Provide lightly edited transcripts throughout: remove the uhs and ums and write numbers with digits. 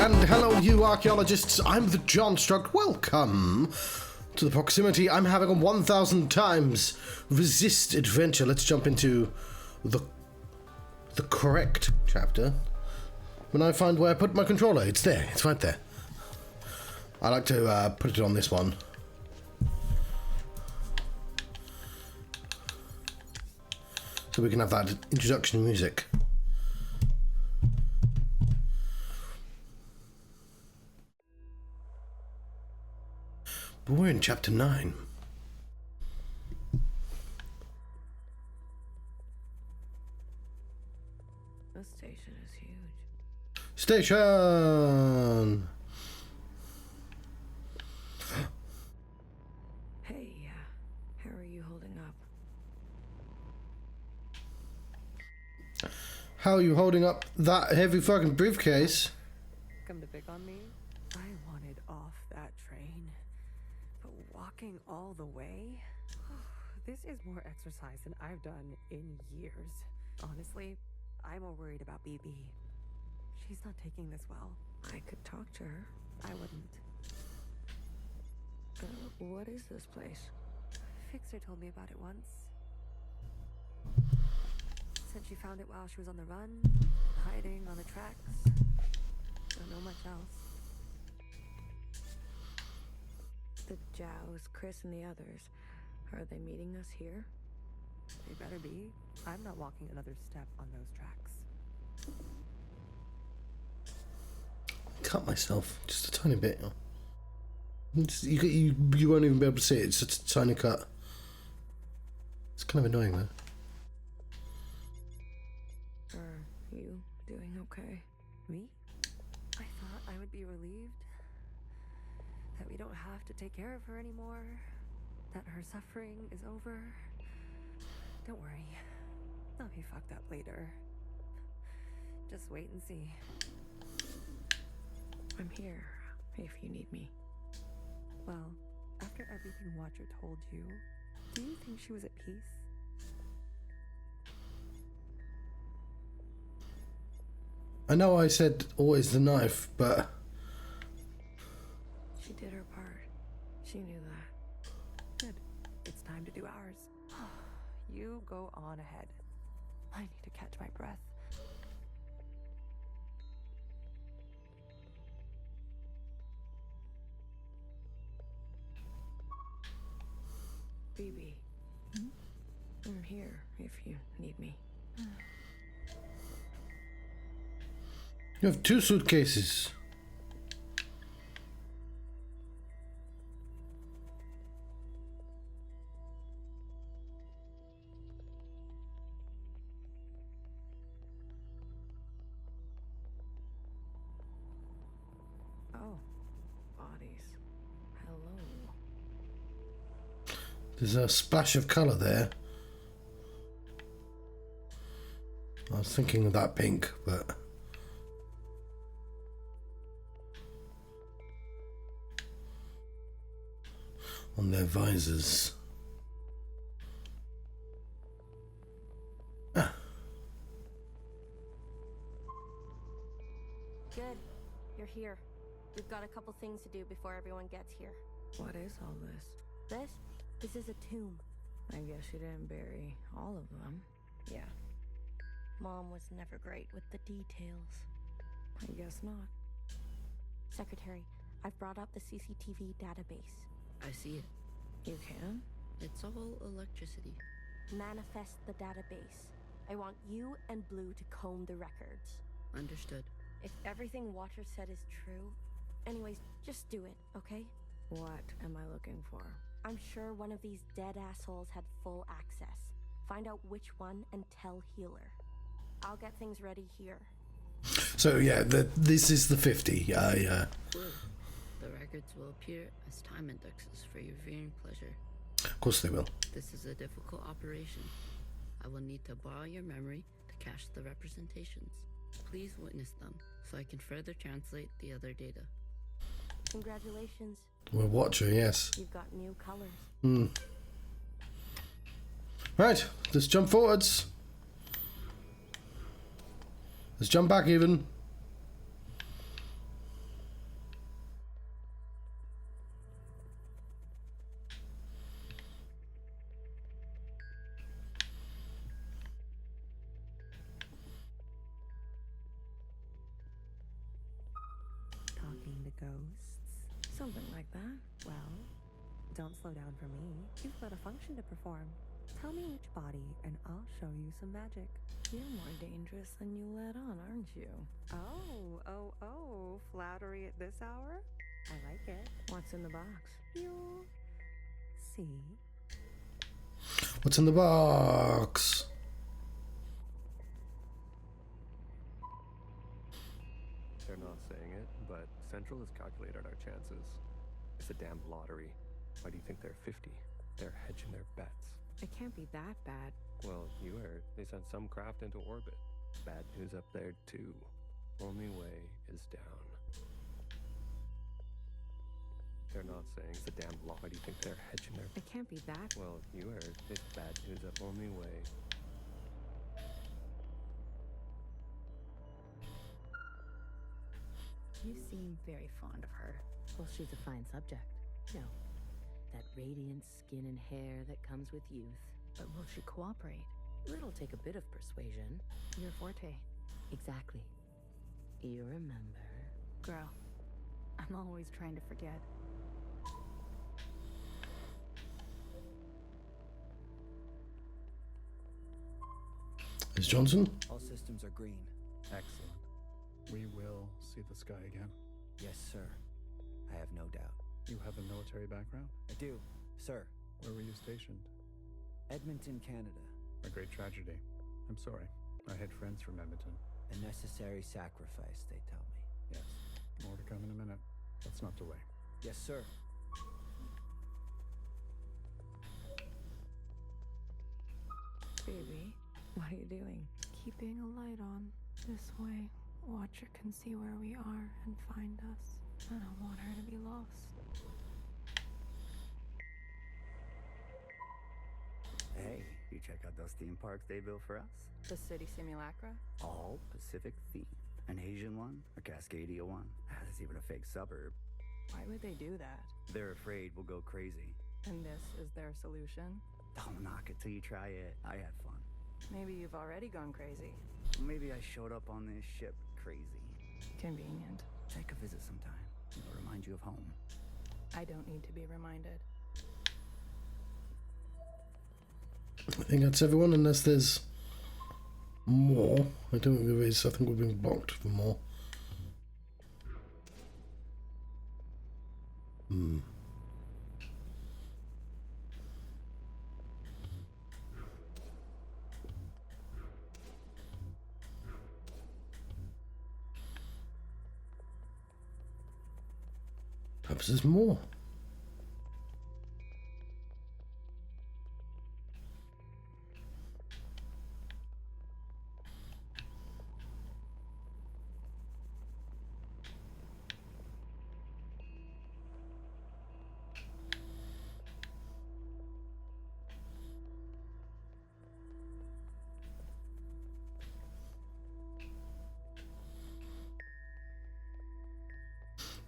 And hello, you archaeologists. I'm the Johnstruct. Welcome to the proximity. I'm having a 1000 times resist adventure. Let's jump into the correct chapter. When I find where I put my controller, it's there. It's right there. I like to put it on this one. So we can have that introduction music. But we're in chapter 9. This station is huge. Station! Hey, how are you holding up? How are you holding up that heavy fucking briefcase? Come to pick on me? I wanted off that train. But walking all the way? This is more exercise than I've done in years. Honestly, I'm more worried about BB. She's not taking this well. I could talk to her. I wouldn't. What is this place? Fixer told me about it once. Said she found it while she was on the run, hiding on the tracks. Don't know much else. The Jows, Chris, and the others. Are they meeting us here? They better be. I'm not walking another step on those tracks. Cut myself just a tiny bit. You won't even be able to see it. It's just a tiny cut. It's kind of annoying though. Are you doing okay? Me? I thought I would be relieved that we don't have to take care of her anymore, that her suffering is over. Don't worry, I'll be fucked up later. Just wait and see. I'm here if you need me. Well, after everything Watcher told you, do you think she was at peace? I know I said always the knife, but... She did her part. She knew that. Good. It's time to do ours. You go on ahead. I need to catch my breath. BB. I'm here if you need me. You have 2 suitcases. Oh, bodies. Hello. There's a splash of colour there. I was thinking of that pink, but... on their visors. Ah. Good. You're here. We've got a couple things to do before everyone gets here. What is all this? This is a tomb. I guess you didn't bury all of them. Yeah. Mom was never great with the details. I guess not. Secretary, I've brought up the CCTV database. I see it. You can? It's all electricity. Manifest the database. I want you and Blue to comb the records. Understood. If everything Watcher said is true... Anyways, just do it, okay? What am I looking for? I'm sure one of these dead assholes had full access. Find out which one and tell Healer. I'll get things ready here. So yeah, this is the 50. Yeah. The records will appear as time indexes for your viewing pleasure. Of course they will. This is a difficult operation. I will need to borrow your memory to cache the representations. Please witness them so I can further translate the other data. Congratulations. We're Watcher, yes. You've got new colors. Right, let's jump forwards. Let's jump back even. Ghosts? Something like that. Well, don't slow down for me. You've got a function to perform. Tell me which body, and I'll show you some magic. You're more dangerous than you let on, aren't you? Oh, flattery at this hour? I like it. What's in the box? You'll see. What's in the box? They're not saying it, but Central has calculated our chances. It's a damn lottery. Why do you think they're 50? They're hedging their bets. It can't be that bad. Well, you heard. They sent some craft into orbit. Bad news up there, too. Only way is down. They're not saying it's a damn lot. Why do you think they're hedging their... It can't be that. Well, you heard. It's bad news up. Only way. You seem very fond of her. Well, she's a fine subject. No. That radiant skin and hair that comes with youth. But will she cooperate? It'll take a bit of persuasion. Your forte. Exactly. You remember. Girl, I'm always trying to forget. Is Johnson? All systems are green. Excellent. We will see the sky again. Yes, sir. I have no doubt. You have a military background? I do, sir. Where were you stationed? Edmonton, Canada. A great tragedy. I'm sorry. I had friends from Edmonton. A necessary sacrifice, they tell me. Yes. More to come in a minute. Let's not delay. Yes, sir. Baby, what are you doing? Keeping a light on. This way, Watcher can see where we are and find us. I don't want her to be lost. Hey, you check out those theme parks they built for us? The city simulacra? All Pacific themed. An Asian one, a Cascadia one. There's even a fake suburb. Why would they do that? They're afraid we'll go crazy. And this is their solution? Don't knock it till you try it. I had fun. Maybe you've already gone crazy. Maybe I showed up on this ship crazy. Convenient. Take a visit sometime. It'll remind you of home. I don't need to be reminded. I think that's everyone, unless there's more. I don't think there is. I think we're being blocked for more. Perhaps there's more.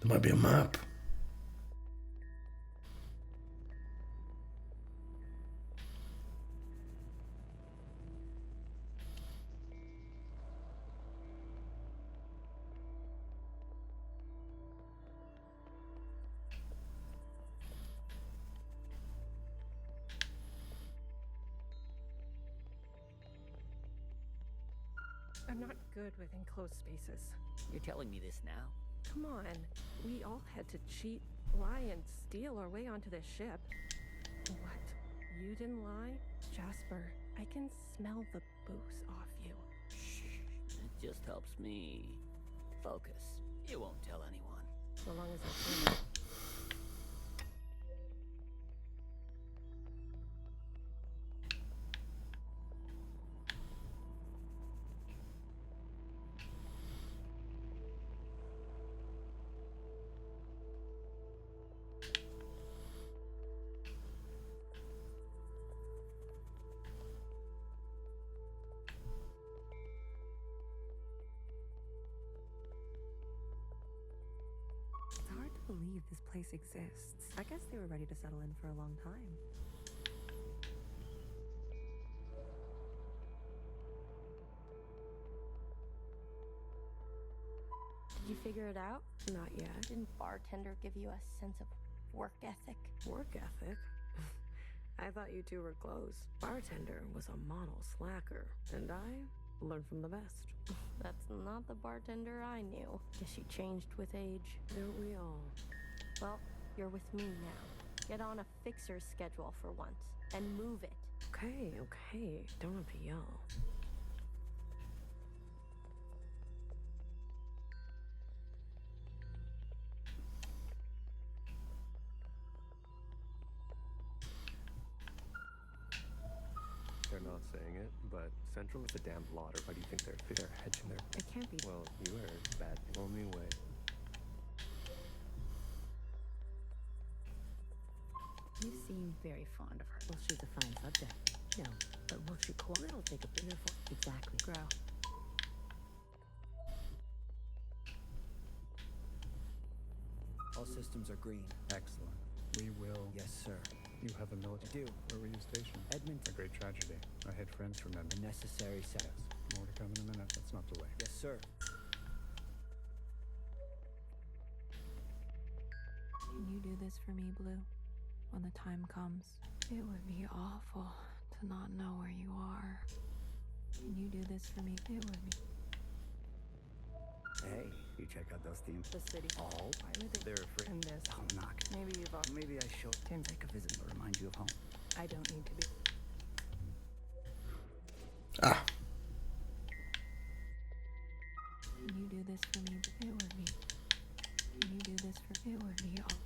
There might be a map. I'm not good with enclosed spaces. You're telling me this now? Come on. We all had to cheat, lie, and steal our way onto this ship. What? You didn't lie? Jasper, I can smell the booze off you. Shh. It just helps me focus. You won't tell anyone. So long as it's in. It's hard to believe this place exists. I guess they were ready to settle in for a long time. Did you figure it out? Not yet. Didn't bartender give you a sense of work ethic? Work ethic? I thought you two were close. Bartender was a model slacker, and I learned from the best. That's not the bartender I knew. Guess she changed with age. Don't we all? Well, you're with me now. Get on a fixer's schedule for once, and move it. Okay, okay. Don't have to yell. They're not saying it, but Central is a damn blotter. Why do you think they're hedging their... It can't be. Well, you heard. Bad. Only way. You seem very fond of her. Well, she's a fine subject. No, but will she cooperate? It'll take a bit of... Exactly. Grow. All systems are green. Excellent. We will... Yes, sir. You have a military... I do. Where were you stationed? Edmonton. A great tragedy. I had friends, remember. A necessary Yes. More to come in a minute. Let's not delay. Yes, sir. Can you do this for me, Blue? When the time comes, it would be awful to not know where you are. Can you do this for me? It would be. Hey, you check out those themes? The city. Oh, Why would they... they're afraid. And this. I'll knock. Maybe you've all... Maybe I should take a visit to remind you of home. I don't need to be... Ah. Can you do this for me? It would be. Can you do this for? It would be all.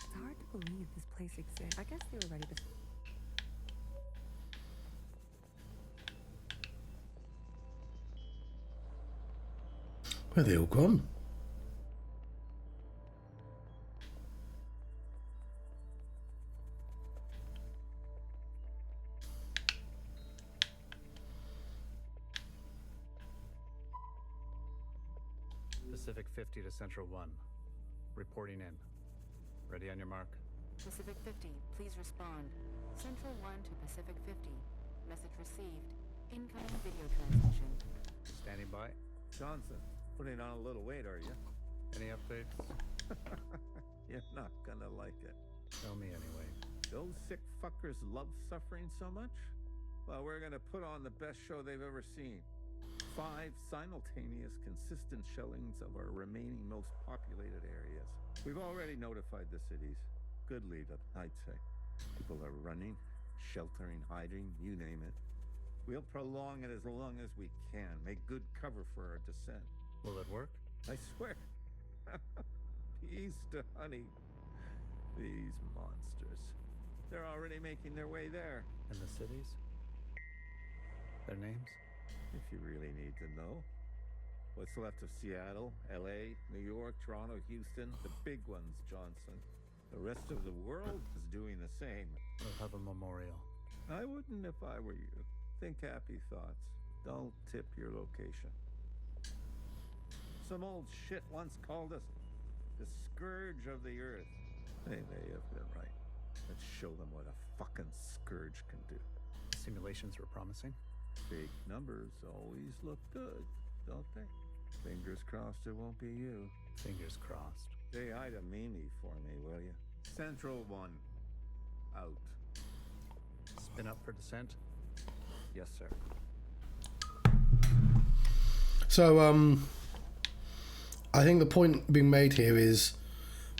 It's hard to believe this place exists. I guess they were ready to... Where are they all gone? Pacific 50 to Central 1. Reporting in. Ready on your mark. Pacific 50, please respond. Central 1 to Pacific 50. Message received. Incoming video transmission. Standing by. Johnson, putting on a little weight, are you? Any updates? You're not gonna like it. Tell me anyway. Those sick fuckers love suffering so much? Well, we're gonna put on the best show they've ever seen. 5 simultaneous, consistent shellings of our remaining most populated areas. We've already notified the cities. Good lead up, I'd say. People are running, sheltering, hiding, you name it. We'll prolong it as long as we can, make good cover for our descent. Will it work? I swear. Peas to honey. These monsters. They're already making their way there. And the cities? Their names? If you really need to know. What's left of Seattle, LA, New York, Toronto, Houston, the big ones, Johnson. The rest of the world is doing the same. We'll have a memorial. I wouldn't if I were you. Think happy thoughts. Don't tip your location. Some old shit once called us the scourge of the earth. They may have been right. Let's show them what a fucking scourge can do. Simulations were promising. Big numbers always look good, don't they? Fingers crossed it won't be you. Fingers crossed. Say hi to Mimi for me, will you? Central 1. Out. Spin up for descent. Yes, sir. So, I think the point being made here is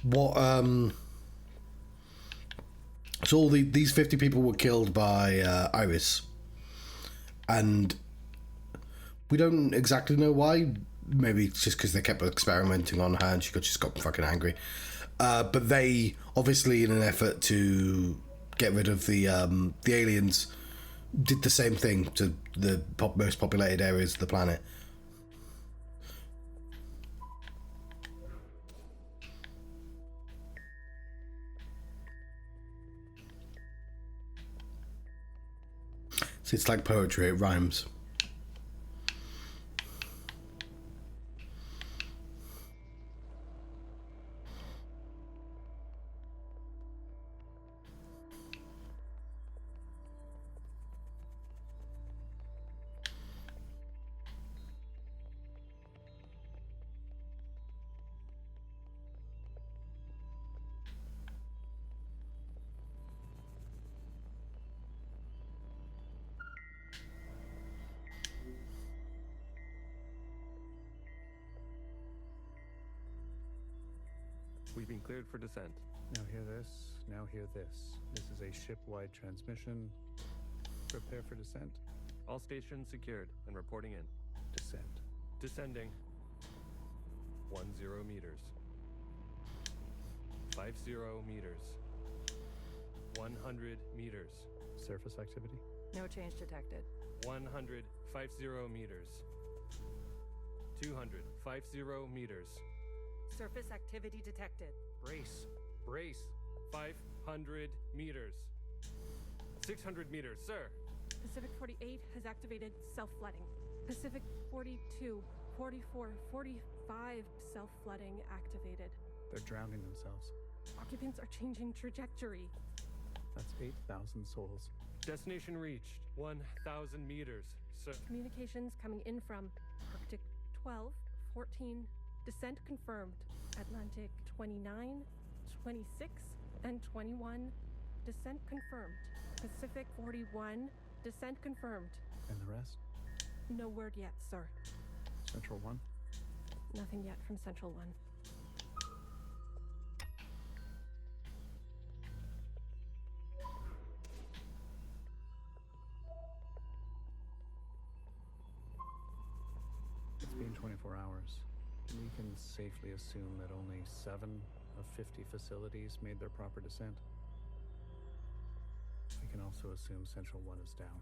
what, so all these 50 people were killed by Iris, and we don't exactly know why. Maybe it's just because they kept experimenting on her and she just got fucking angry. But they, obviously in an effort to get rid of the aliens, did the same thing to the most populated areas of the planet. So it's like poetry, it rhymes. We've been cleared for descent. Now hear this, now hear this. This is a ship-wide transmission. Prepare for descent. All stations secured and reporting in. Descent. Descending. 10 meters. 50 meters. 100 meters. Surface activity? No change detected. 100, 50 meters. 200, 50 meters. Surface activity detected. Brace, brace. 500 meters. 600 meters, sir. Pacific 48 has activated self-flooding. Pacific 42, 44, 45 self-flooding activated. They're drowning themselves. Occupants are changing trajectory. That's 8,000 souls. Destination reached. 1,000 meters, sir. Communications coming in from Arctic 12, 14, descent confirmed. Atlantic 29, 26, and 21, descent confirmed. Pacific 41, descent confirmed. And the rest? No word yet, sir. Central 1? Nothing yet from Central 1. It's been 24 hours. We can safely assume that only 7 of 50 facilities made their proper descent. We can also assume Central 1 is down.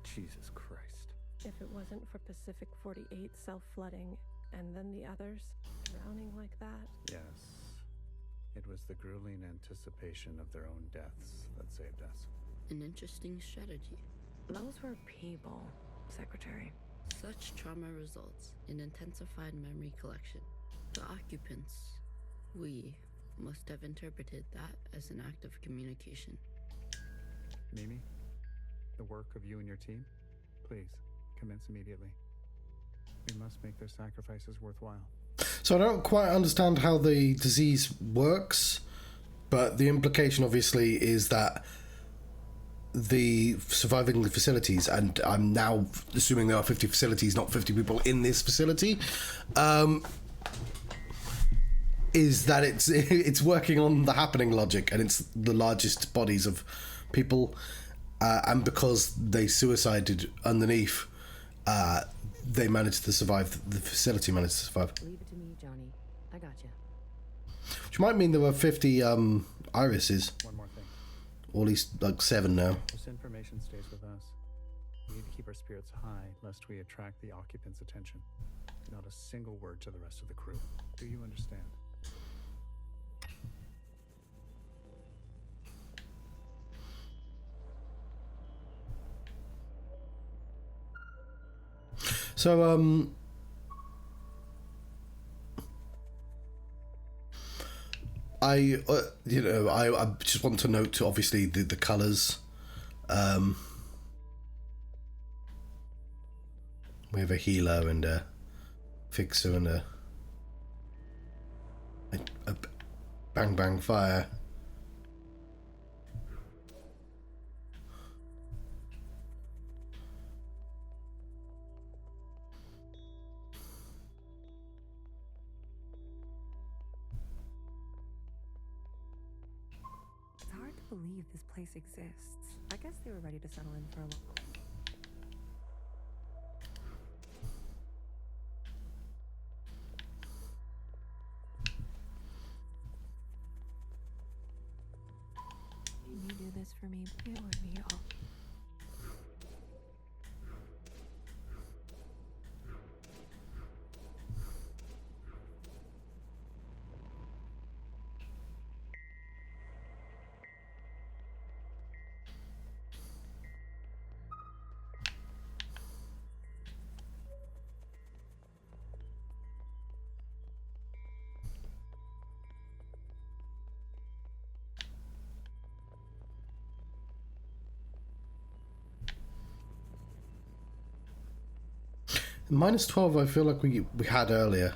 Jesus Christ. If it wasn't for Pacific 48 self-flooding, and then the others drowning like that. Yes. It was the grueling anticipation of their own deaths that saved us. An interesting strategy. Those were people, Secretary. Such trauma results in intensified memory collection. The occupants, we, must have interpreted that as an act of communication. Mimi, the work of you and your team, please, commence immediately. We must make their sacrifices worthwhile. So I don't quite understand how the disease works, but the implication obviously is that the surviving the facilities, and I'm now assuming there are 50 facilities, not 50 people in this facility, is that it's working on the happening logic, and it's the largest bodies of people, and because they suicided underneath, they managed to survive. The facility managed to survive. Leave it to me, Johnny. I got you. Which might mean there were 50 irises. One more thing. Or at least like 7 now. This information stays with us. We need to keep our spirits high, lest we attract the occupants' attention. Not a single word to the rest of the crew. Do you understand? So, I just want to note, obviously, the colours. We have a healer and a fixer and a bang bang fire. It's hard to believe this place exists. I guess they were ready to settle in for a long. Can you do this for me? It would be all. Minus 12, I feel like we had earlier.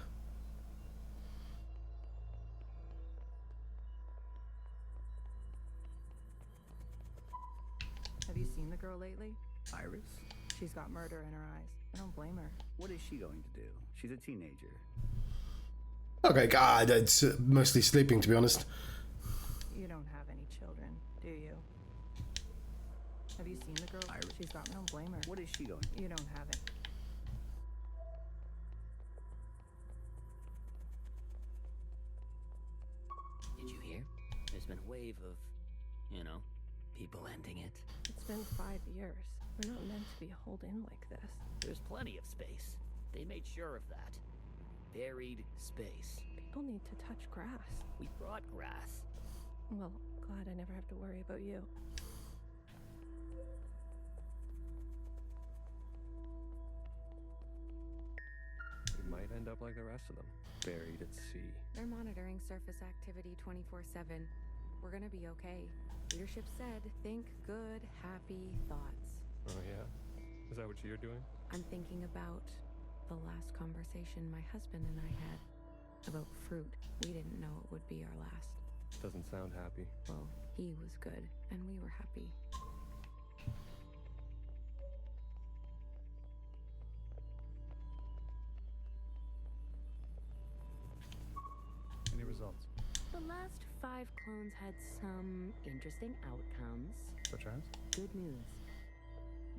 Have you seen the girl lately? Iris? She's got murder in her eyes. I don't blame her. What is she going to do? She's a teenager. Okay, God, it's mostly sleeping, to be honest. You don't have any children, do you? Have you seen the girl? Iris? She's got. I don't blame her. What is she going to do? You don't have it. Did you hear? There's been a wave of, people ending it. It's been 5 years. We're not meant to be holed in like this. There's plenty of space. They made sure of that. Buried space. People need to touch grass. We brought grass. Well, glad I never have to worry about you. We might end up like the rest of them, buried at sea. They're monitoring surface activity 24/7. We're gonna be okay. Leadership said, think good, happy thoughts. Oh yeah? Is that what you're doing? I'm thinking about the last conversation my husband and I had about fruit. We didn't know it would be our last. Doesn't sound happy. Well, he was good, and we were happy. Any results? The last 5 clones had some interesting outcomes. Such as? Good news.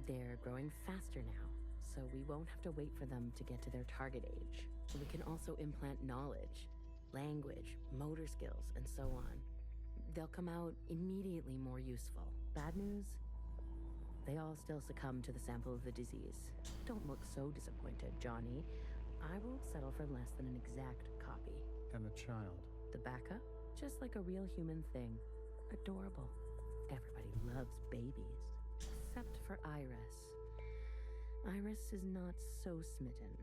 They're growing faster now, so we won't have to wait for them to get to their target age. We can also implant knowledge, language, motor skills, and so on. They'll come out immediately more useful. Bad news? They all still succumb to the sample of the disease. Don't look so disappointed, Johnny. I won't settle for less than an exact copy. And the child? The backup? Just like a real human thing. Adorable. Everybody loves babies. Except for Iris. Iris is not so smitten.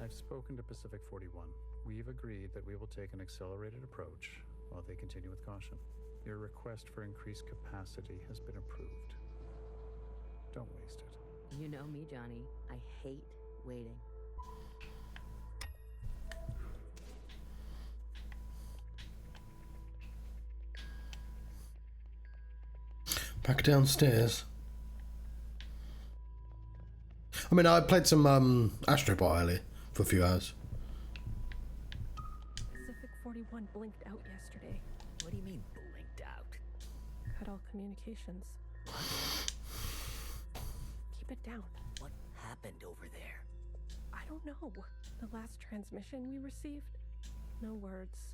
I've spoken to Pacific 41. We've agreed that we will take an accelerated approach while they continue with caution. Your request for increased capacity has been approved. Don't waste it. You know me, Johnny. I hate waiting. Back downstairs. I mean, I played some Astrobot earlier for a few hours. Pacific 41 blinked out yesterday. What do you mean, blinked out? Cut all communications. Keep it down. What happened over there? I don't know. The last transmission we received? No words.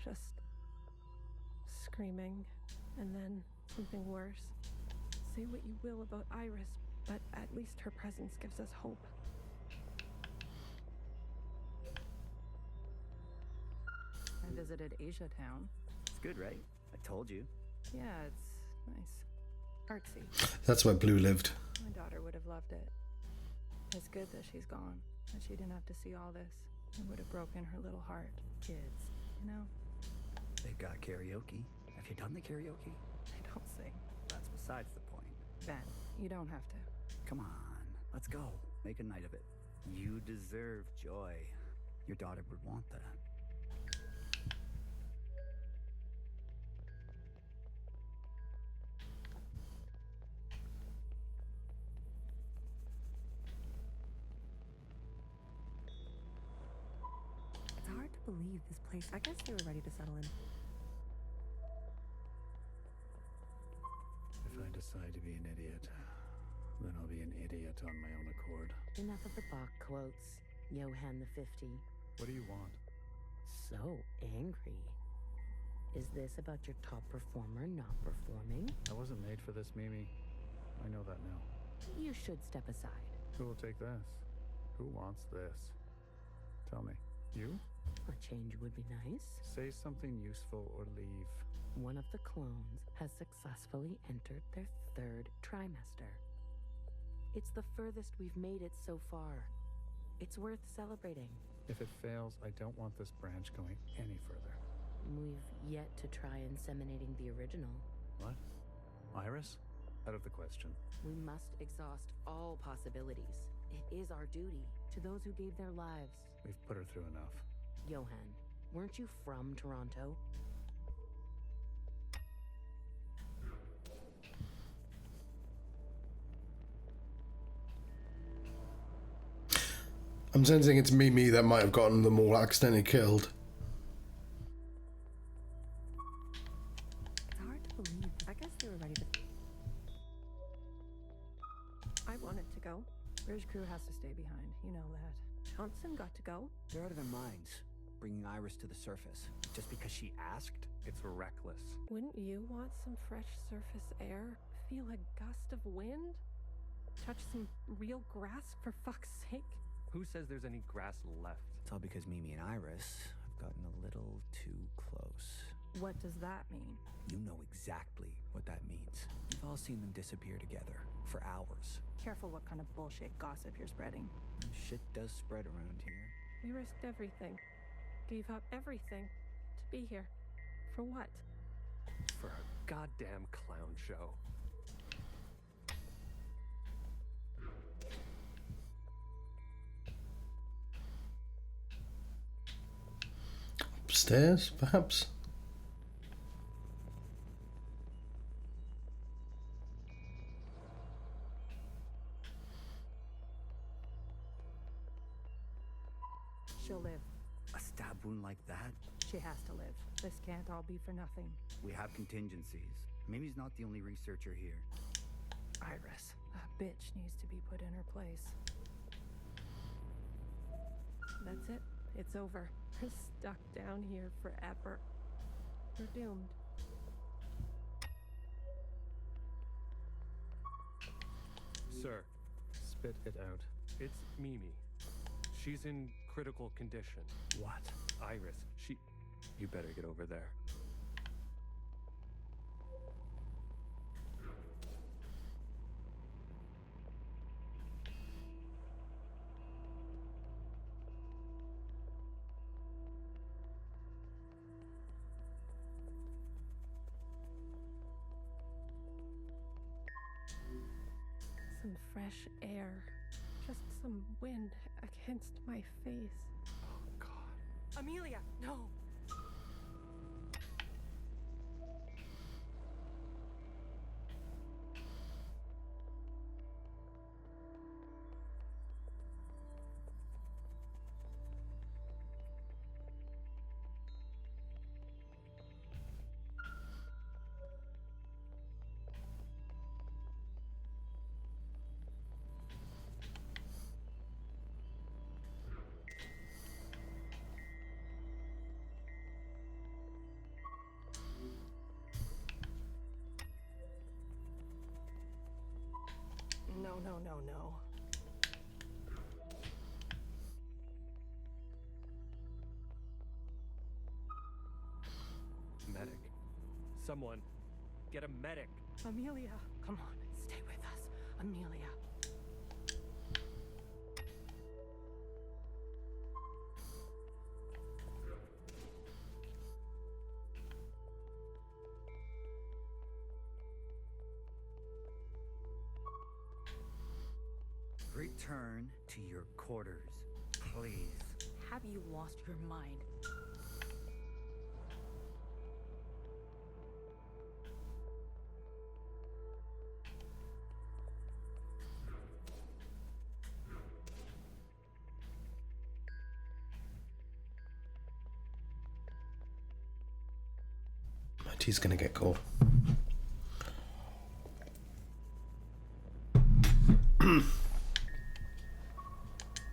Just screaming. And then something worse. Say what you will about Iris, but at least her presence gives us hope. I visited Asia Town. It's good, right? I told you. Yeah, it's nice. Artsy. That's where Blue lived. My daughter would have loved it. It's good that she's gone, that she didn't have to see all this. It would have broken her little heart. Kids, you know? They've got karaoke. Have you done the karaoke? I don't sing. That's besides the point. Ben, you don't have to. Come on, let's go. Make a night of it. You deserve joy. Your daughter would want that. It's hard to believe this place. I guess they were ready to settle in. If I decide to be an idiot, then I'll be an idiot on my own accord. Enough of the Bach quotes, Johann the 50. What do you want? So angry. Is this about your top performer not performing? I wasn't made for this, Mimi. I know that now. You should step aside. Who will take this? Who wants this? Tell me. You? A change would be nice. Say something useful or leave. One of the clones has successfully entered their 3rd trimester. It's the furthest we've made it so far. It's worth celebrating. If it fails, I don't want this branch going any further. We've yet to try inseminating the original. What? Iris? Out of the question. We must exhaust all possibilities. It is our duty to those who gave their lives. We've put her through enough. Johan, weren't you from Toronto? I'm sensing it's Mimi that might have gotten them all accidentally killed. It's hard to believe. I guess they were ready to. I wanted to go. Bridge crew has to stay behind. You know that. Johnson got to go. They're out of their minds, bringing Iris to the surface. Just because she asked? It's reckless. Wouldn't you want some fresh surface air? Feel a gust of wind? Touch some real grass, for fuck's sake? Who says there's any grass left? It's all because Mimi and Iris have gotten a little too close. What does that mean? You know exactly what that means. You've all seen them disappear together for hours. Careful what kind of bullshit gossip you're spreading. Shit does spread around here. We risked everything. Gave up everything to be here. For what? For a goddamn clown show. Upstairs, perhaps? She'll live. A stab wound like that? She has to live. This can't all be for nothing. We have contingencies. Mimi's not the only researcher here. Iris. That bitch needs to be put in her place. That's it. It's over. We're stuck down here forever. We're doomed. Sir, Spit it out. it's Mimi. She's in critical condition. What? Iris, You better get over there. Some fresh air. Just some wind against my face. Oh, God. Amelia, no! No. Medic. Someone, get a medic. Amelia, come on, stay with us. Amelia. Return to your quarters, please. Have you lost your mind? My tea's gonna get cold.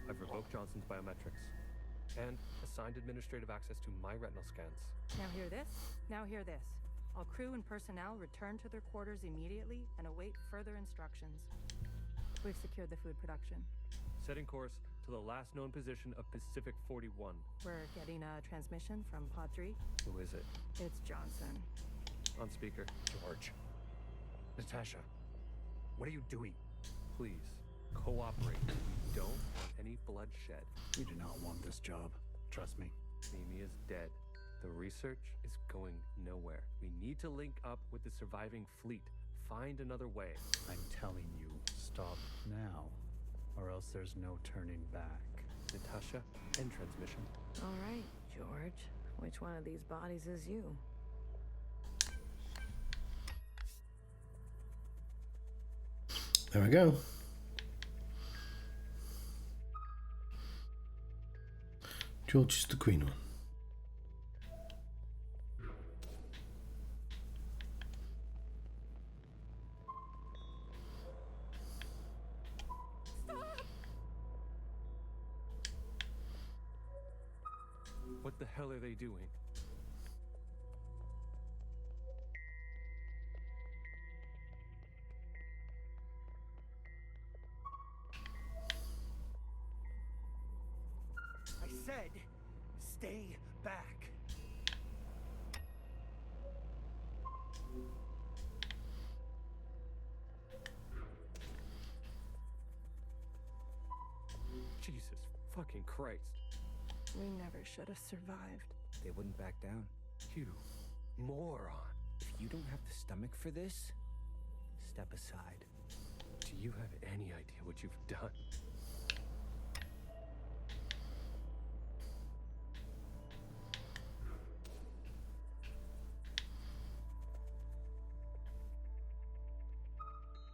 I've revoked Johnson's biometrics and assigned administrative access to my retinal scans. Now hear this. All crew and personnel return to their quarters immediately and await further instructions. We've secured the food production. Setting course to the last known position of Pacific 41. We're getting a transmission from Pod 3. Who is it? It's Johnson. On speaker. George. Natasha. What are you doing? Please, cooperate. We don't want any bloodshed. We do not want this job. Trust me. Mimi is dead. The research is going nowhere. We need to link up with the surviving fleet. Find another way. I'm telling you, stop now. or else there's no turning back. Natasha, end transmission. All right, George. Which one of these bodies is you? There we go. George is the green one. What the hell are they doing? I said, stay back. Jesus fucking Christ. We never should have survived. They wouldn't back down. You moron. If you don't have the stomach for this, step aside. Do you have any idea what you've done?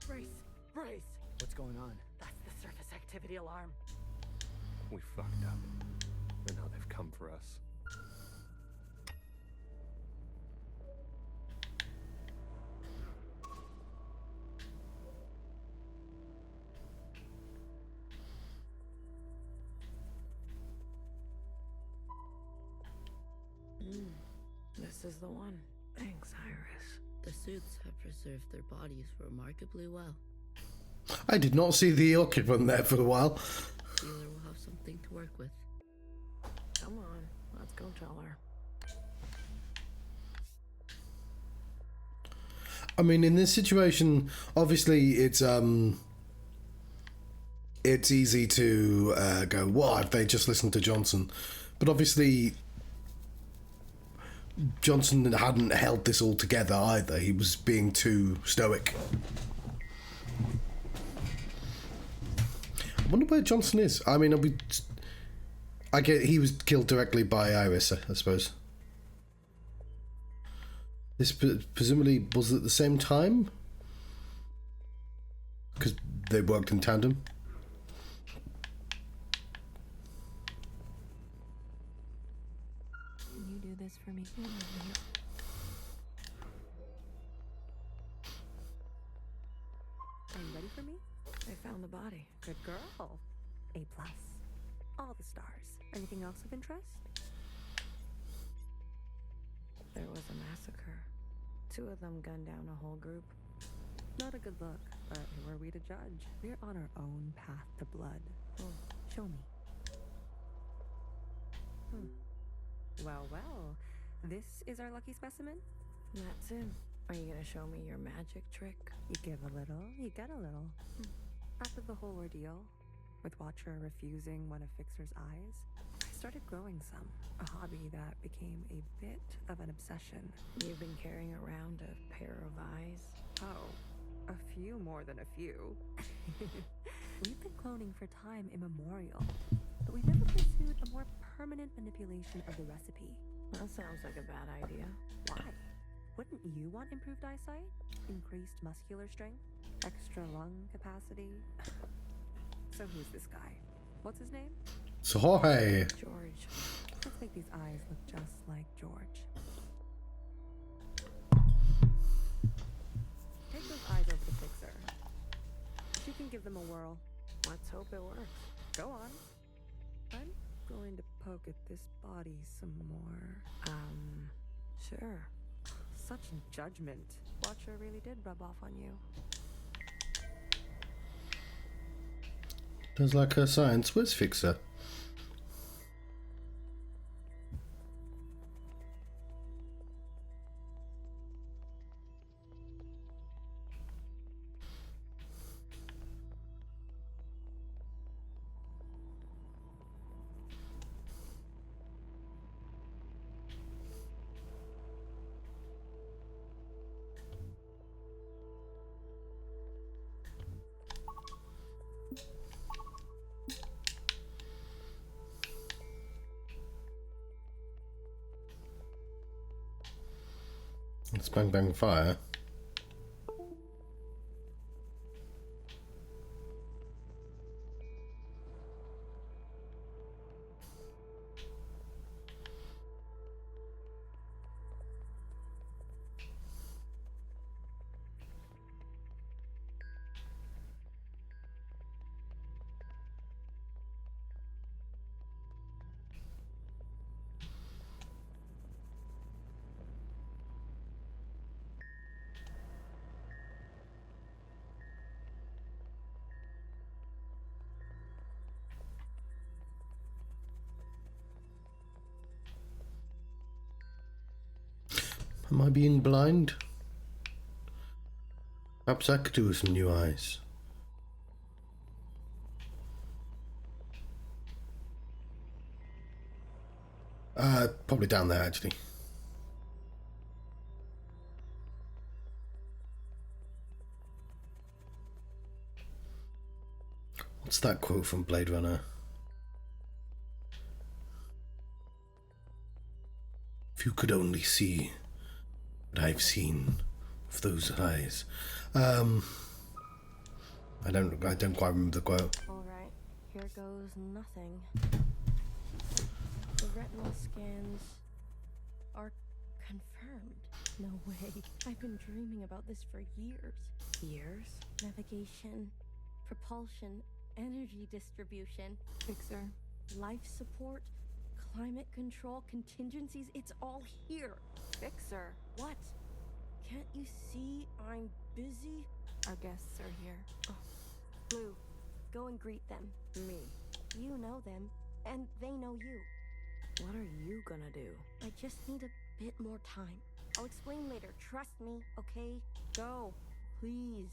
Brace! What's going on? That's the surface activity alarm. We fucked up. And now they've come for us. This is the one. Thanks, Iris. The suits have preserved their bodies remarkably well. I did not see the occupant there for a while. Healer will have something to work with. Come on, let's go tell her. I mean, in this situation, obviously it's easy to go, what if they just listened to Johnson? But obviously Johnson hadn't held this all together either. He was being too stoic. I wonder where Johnson is. I mean, I get he was killed directly by Iris, I suppose. This presumably was at the same time? Because they worked in tandem. Can you do this for me? Are you ready for me? They found the body. Good girl. A+. All the stars. Anything else of interest? There was a massacre. 2 of them gunned down a whole group. Not a good look, but who are we to judge? We're on our own path to blood. Show me. Well, well. This is our lucky specimen? That's him. Are you gonna show me your magic trick? You give a little, you get a little. After the whole ordeal, with Watcher refusing one of Fixer's eyes, I started growing some. A hobby that became a bit of an obsession. You've been carrying around a pair of eyes? Oh, a few more than a few. We've been cloning for time immemorial, but we've never pursued a more permanent manipulation of the recipe. That sounds like a bad idea. Why? Wouldn't you want improved eyesight? Increased muscular strength? Extra lung capacity? So who's this guy? What's his name? So Jorge. George. Let's make these eyes look just like George. Take those eyes over to Fixer. She can give them a whirl. Let's hope it works. Go on. I'm going to poke at this body some more. Sure. Such judgment. Watcher really did rub off on you. Does like her science. Where's Fixer? Let's bang bang fire. Am I being blind? Perhaps I could do with some new eyes. Probably down there, actually. What's that quote from Blade Runner? If you could only see what I've seen with those eyes. I don't quite remember the quote. Alright, here goes nothing. The retinal scans are confirmed. No way. I've been dreaming about this for years. Years? Navigation, propulsion, energy distribution, Fixer. life support, climate control, contingencies, it's all here. Fixer. What? Can't you see I'm busy? Our guests are here. Oh. Blue, go and greet them. Me. You know them, and they know you. What are you gonna do? I just need a bit more time. I'll explain later, trust me, okay? Go, please.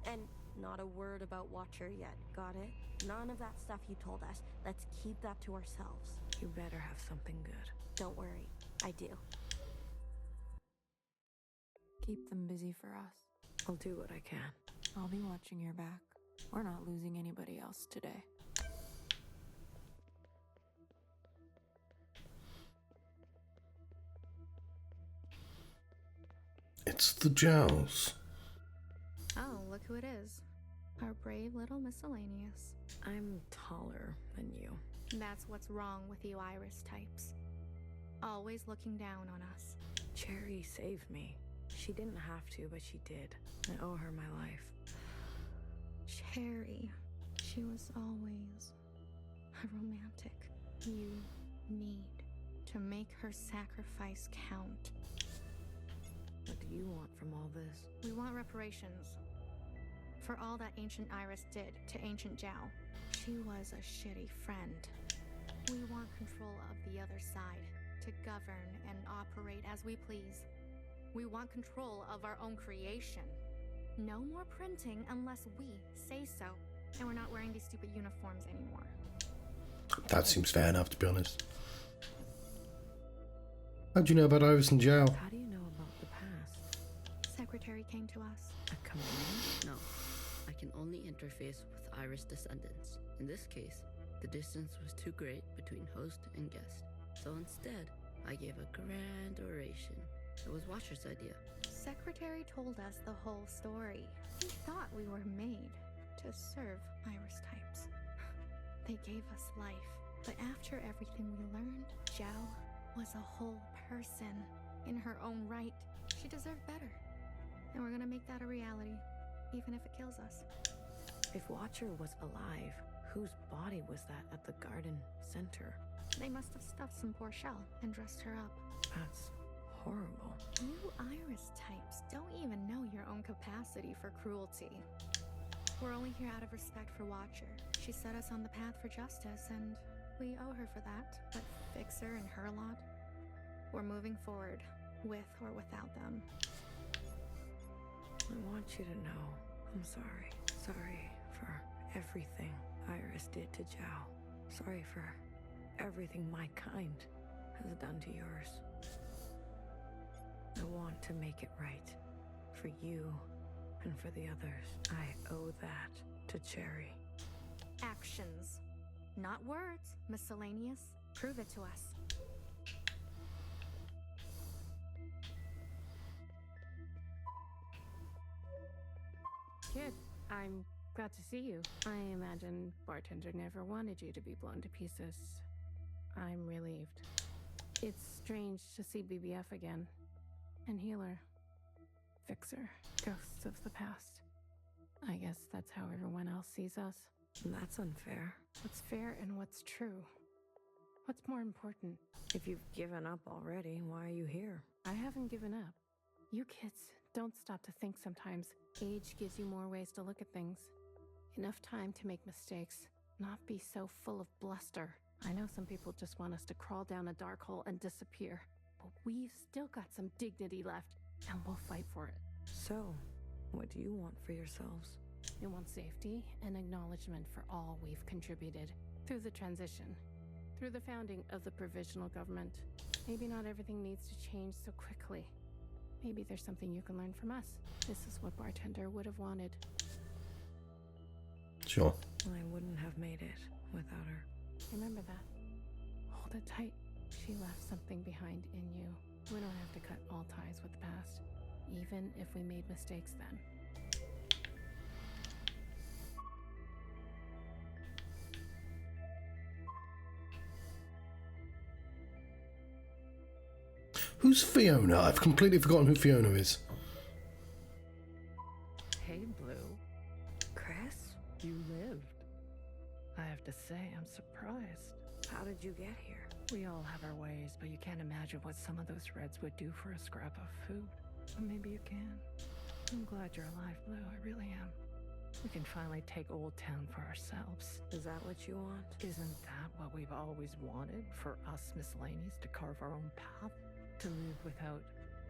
And not a word about Watcher yet, got it? None of that stuff you told us. Let's keep that to ourselves. You better have something good. Don't worry, I do. Keep them busy for us. I'll do what I can. I'll be watching your back. We're not losing anybody else today. It's the Jowls. Oh, look who it is. Our brave little miscellaneous. I'm taller than you. That's what's wrong with you Iris types. Always looking down on us. Cherry saved me. She didn't have to, but she did. I owe her my life. Cherry. She was always a romantic. You need to make her sacrifice count. What do you want from all this? We want reparations. For all that Ancient Iris did to Ancient Zhao. She was a shitty friend. We want control of the other side, to govern and operate as we please. We want control of our own creation. No more printing unless we say so. And we're not wearing these stupid uniforms anymore. That seems fair enough, to be honest. How do you know about Iris and Zhao? How do you know about the past? Secretary came to us. A command? No. I can only interface with Iris descendants. In this case, the distance was too great between host and guest. So instead, I gave a grand oration. It was Watcher's idea. Secretary told us the whole story. He thought we were made to serve Iris types. They gave us life. But after everything we learned, Zhao was a whole person in her own right. She deserved better. And we're gonna make that a reality, even if it kills us. If Watcher was alive, whose body was that at the garden center? They must have stuffed some poor shell and dressed her up. That's horrible. You Iris types don't even know your own capacity for cruelty. We're only here out of respect for Watcher. She set us on the path for justice, and we owe her for that. But Fixer and her lot, we're moving forward, with or without them. I want you to know, I'm sorry. Sorry for everything Iris did to Zhao. Sorry for everything my kind has done to yours. I want to make it right. For you and for the others. I owe that to Cherry. Actions, not words. Miscellaneous, prove it to us. I'm glad to see you. I imagine Bartender never wanted you to be blown to pieces. I'm relieved. It's strange to see BBF again. And Healer. Fixer. Ghosts of the past. I guess that's how everyone else sees us. That's unfair. What's fair and what's true? What's more important? If you've given up already, why are you here? I haven't given up. You kids don't stop to think sometimes. Age gives you more ways to look at things. Enough time to make mistakes, not be so full of bluster. I know some people just want us to crawl down a dark hole and disappear, but we've still got some dignity left, and we'll fight for it. So, what do you want for yourselves? We want safety and acknowledgement for all we've contributed through the transition, through the founding of the provisional government. Maybe not everything needs to change so quickly. Maybe there's something you can learn from us. This is what Bartender would have wanted. Sure. I wouldn't have made it without her. Remember that. Hold it tight. She left something behind in you. We don't have to cut all ties with the past, even if we made mistakes then. Who's Fiona? I've completely forgotten who Fiona is. Hey, Blue. Chris? You lived. I have to say, I'm surprised. How did you get here? We all have our ways, but you can't imagine what some of those Reds would do for a scrap of food. Or maybe you can. I'm glad you're alive, Blue. I really am. We can finally take Old Town for ourselves. Is that what you want? Isn't that what we've always wanted? For us miscellaneous to carve our own path? To live without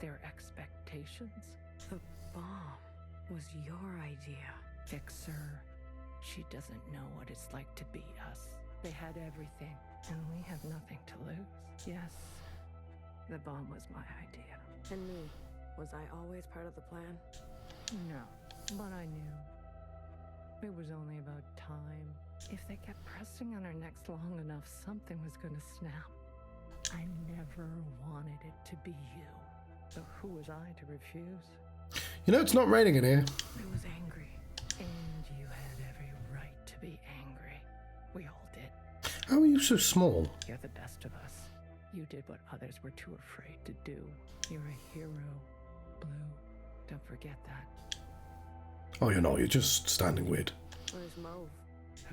their expectations? The bomb was your idea. Fixer. She doesn't know what it's like to be us. They had everything, and we have nothing to lose. Yes, the bomb was my idea. And me. Was I always part of the plan? No, but I knew. It was only about time. If they kept pressing on our necks long enough, something was going to snap. I never wanted it to be you. So who was I to refuse? You know, it's not raining in here. I was angry. And you had every right to be angry. We all did. How are you so small? You're the best of us. You did what others were too afraid to do. You're a hero, Blue. Don't forget that. Oh, you're not. You're just standing weird. Where's Mauve?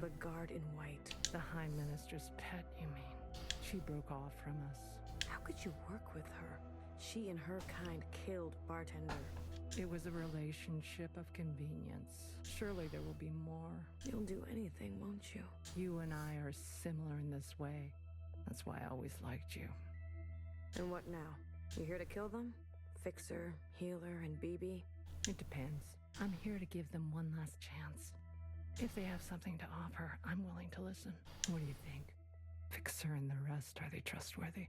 The guard in white. The High Minister's pet, you mean? She broke off from us. How could you work with her? She and her kind killed Bartender. It was a relationship of convenience. Surely there will be more. You'll do anything, won't you? You and I are similar in this way. That's why I always liked you. And what now? You here to kill them? Fixer, Healer, and BB? It depends. I'm here to give them one last chance. If they have something to offer, I'm willing to listen. What do you think? Fixer and the rest, are they trustworthy?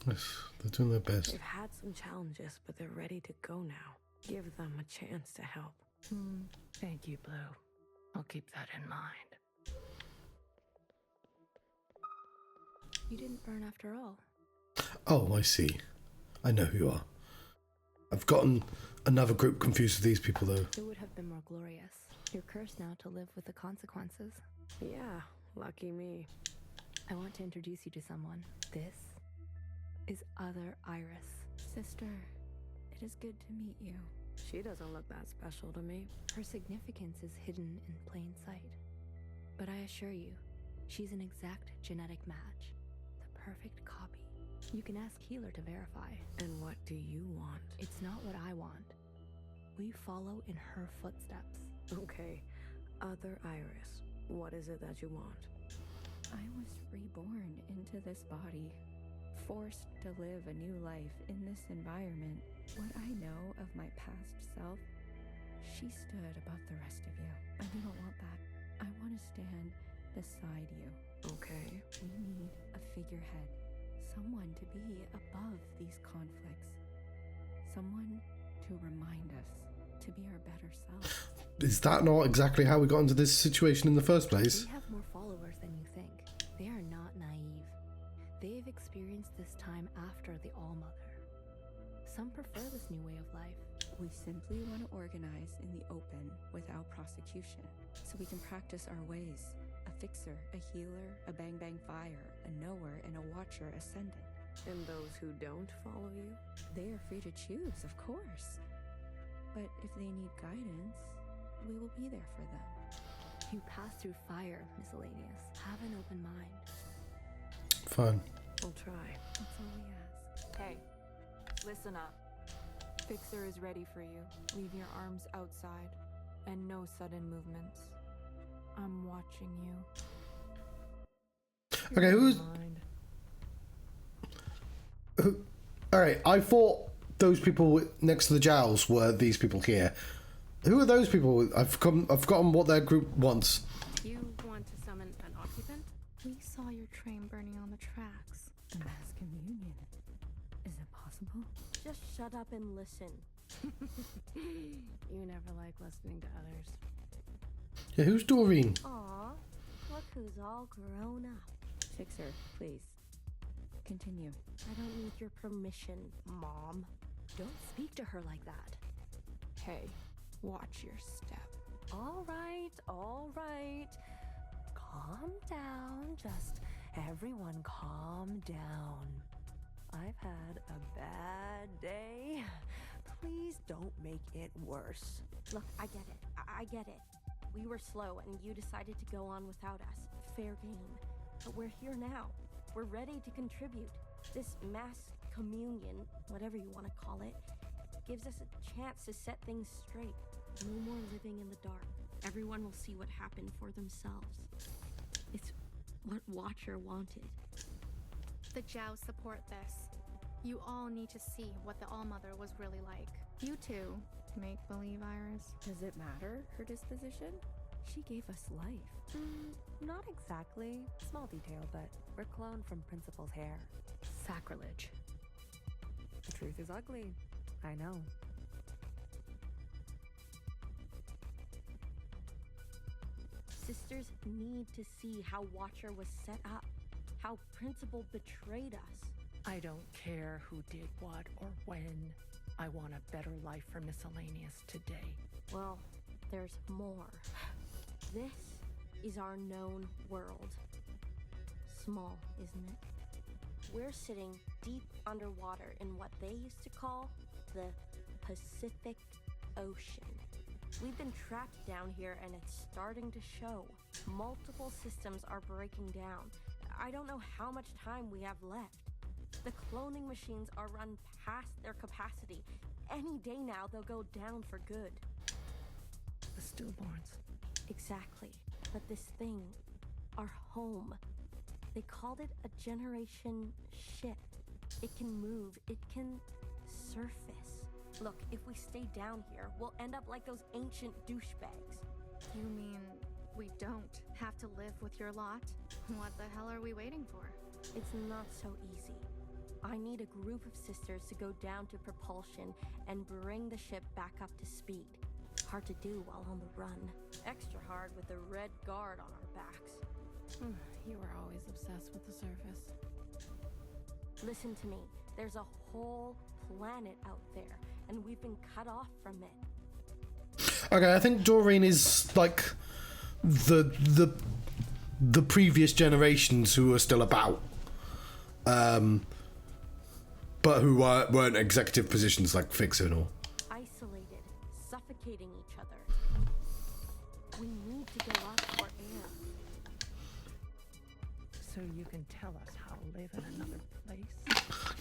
Yes, they're doing their best. They've had some challenges, but they're ready to go now. Give them a chance to help. Thank you, Blue. I'll keep that in mind. You didn't burn after all. Oh, I see. I know who you are. I've gotten another group confused with these people, though. It would have been more glorious. You're cursed now to live with the consequences. Yeah, lucky me. I want to introduce you to someone. This is Other Iris. Sister, it is good to meet you. She doesn't look that special to me. Her significance is hidden in plain sight. But I assure you, she's an exact genetic match. The perfect copy. You can ask Healer to verify. And what do you want? It's not what I want. We follow in her footsteps. Okay, Other Iris, what is it that you want? I was reborn into this body, forced to live a new life in this environment. What I know of my past self, she stood above the rest of you. I do not want that. I want to stand beside you. Okay. We need a figurehead. Someone to be above these conflicts. Someone to remind us to be our better self. Is that not exactly how we got into this situation in the first place? We have more followers than you think. They are not naive. They've experienced this time after the Allmother. Some prefer this new way of life. We simply want to organize in the open without prosecution, so we can practice our ways. A fixer, a healer, a bang-bang fire, a knower, and a watcher ascendant. And those who don't follow you? They are free to choose, of course. But if they need guidance, we will be there for them. You pass through fire, Miscellaneous. Have an open mind. Fine. We'll try. That's all we ask. Hey, listen up. Fixer is ready for you. Leave your arms outside, and no sudden movements. I'm watching you. Okay, who's... Alright, I thought those people next to the jowls were these people here. Who are those people? I've forgotten what their group wants. You want to summon an occupant? We saw your train burning on the tracks. Mass communion. Is it possible? Just shut up and listen. You never like listening to others. Yeah, who's Doreen? Aw, look who's all grown up. Fixer, please. Continue. I don't need your permission, Mom. Don't speak to her like that. Hey, watch your step. All right. Calm down. Just everyone calm down. I've had a bad day. Please don't make it worse. Look, I get it. I get it. We were slow and you decided to go on without us. Fair game. But we're here now. We're ready to contribute. This mass communion, whatever you want to call it, gives us a chance to set things straight. No more living in the dark. Everyone will see what happened for themselves. It's what Watcher wanted. The Jows support this. You all need to see what the Allmother was really like. You too. Make believe, Iris. Does it matter, her disposition? She gave us life. Not exactly. Small detail, but we're cloned from Principal's hair. Sacrilege. The truth is ugly. I know. Sisters need to see how Watcher was set up. How Principal betrayed us. I don't care who did what or when. I want a better life for Miscellaneous today. Well, there's more. This is our known world. Small, isn't it? We're sitting deep underwater in what they used to call the Pacific Ocean. We've been trapped down here and it's starting to show. Multiple systems are breaking down. I don't know how much time we have left. The cloning machines are run past their capacity. Any day now they'll go down for good. The stillborns. Exactly. But this thing, our home, they called it a generation ship. It can move, it can surface. Look, if we stay down here, we'll end up like those ancient douchebags. You mean we don't have to live with your lot? What the hell are we waiting for? It's not so easy. I need a group of sisters to go down to propulsion and bring the ship back up to speed. Hard to do while on the run. Extra hard with the red guard on our backs. You were always obsessed with the surface. Listen to me. There's a whole planet out there, and we've been cut off from it. Okay, I think Doreen is like the previous generations who are still about, but who weren't executive positions like Fixer and all. Isolated, suffocating each other. We need to go up for air. So you can tell us how to live in another place?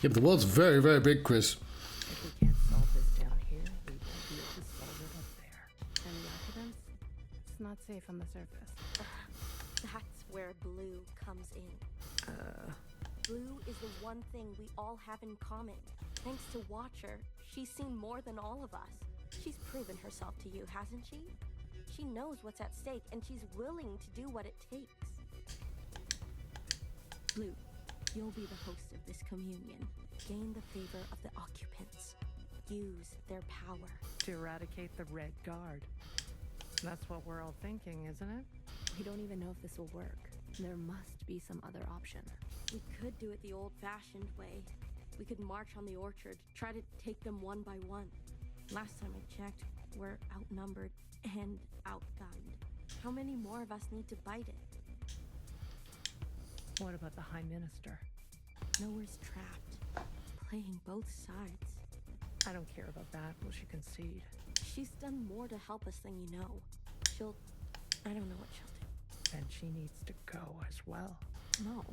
Yeah, but the world's very, very big, Chris. If we can't solve this down here, we won't be able to solve it up there. And the occupants? It's not safe on the surface. That's where Blue comes in. Blue is the one thing we all have in common. Thanks to Watcher, she's seen more than all of us. She's proven herself to you, hasn't she? She knows what's at stake, and she's willing to do what it takes. Blue, you'll be the host of this communion. Gain the favor of the occupants. Use their power. To eradicate the Red Guard. That's what we're all thinking, isn't it? We don't even know if this will work. There must be some other option. We could do it the old-fashioned way. We could march on the orchard, try to take them one by one. Last time I checked, we're outnumbered and outgunned. How many more of us need to bite it? What about the High Minister? Nowhere's trapped, playing both sides. I don't care about that. Will she concede? She's done more to help us than you know. I don't know what she'll do. And she needs to go as well. No,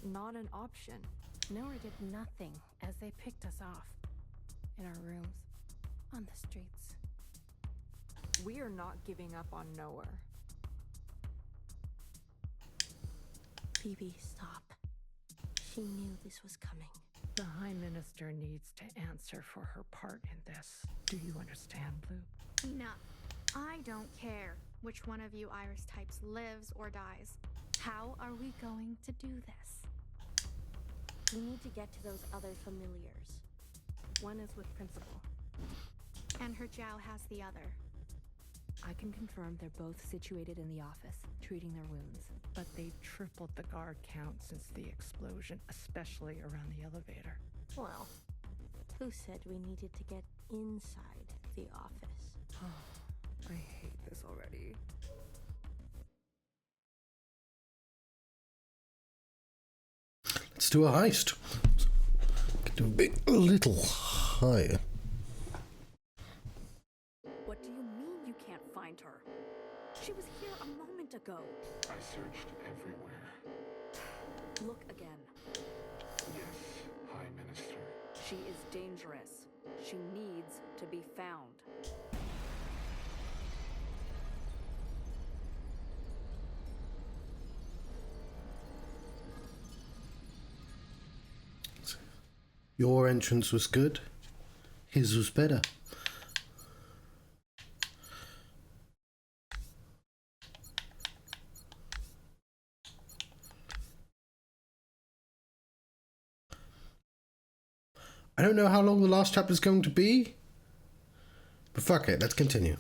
not an option. Nowhere did nothing as they picked us off. In our rooms. On the streets. We are not giving up on Nowhere. Phoebe, stop. She knew this was coming. The High Minister needs to answer for her part in this. Do you understand, Blue? Enough. I don't care which one of you Iris types lives or dies. How are we going to do this? We need to get to those other familiars. One is with Principal. And her Jow has the other. I can confirm they're both situated in the office, treating their wounds. But they tripled the guard count since the explosion, especially around the elevator. Well, who said we needed to get inside the office? I hate this already. Let's do a heist. Do a little higher. What do you mean you can't find her? She was here a moment ago. I searched everywhere. Look again. Yes, High Minister. She is dangerous. She needs to be found. Your entrance was good. His was better. I don't know how long the last chapter is going to be, but fuck it, let's continue.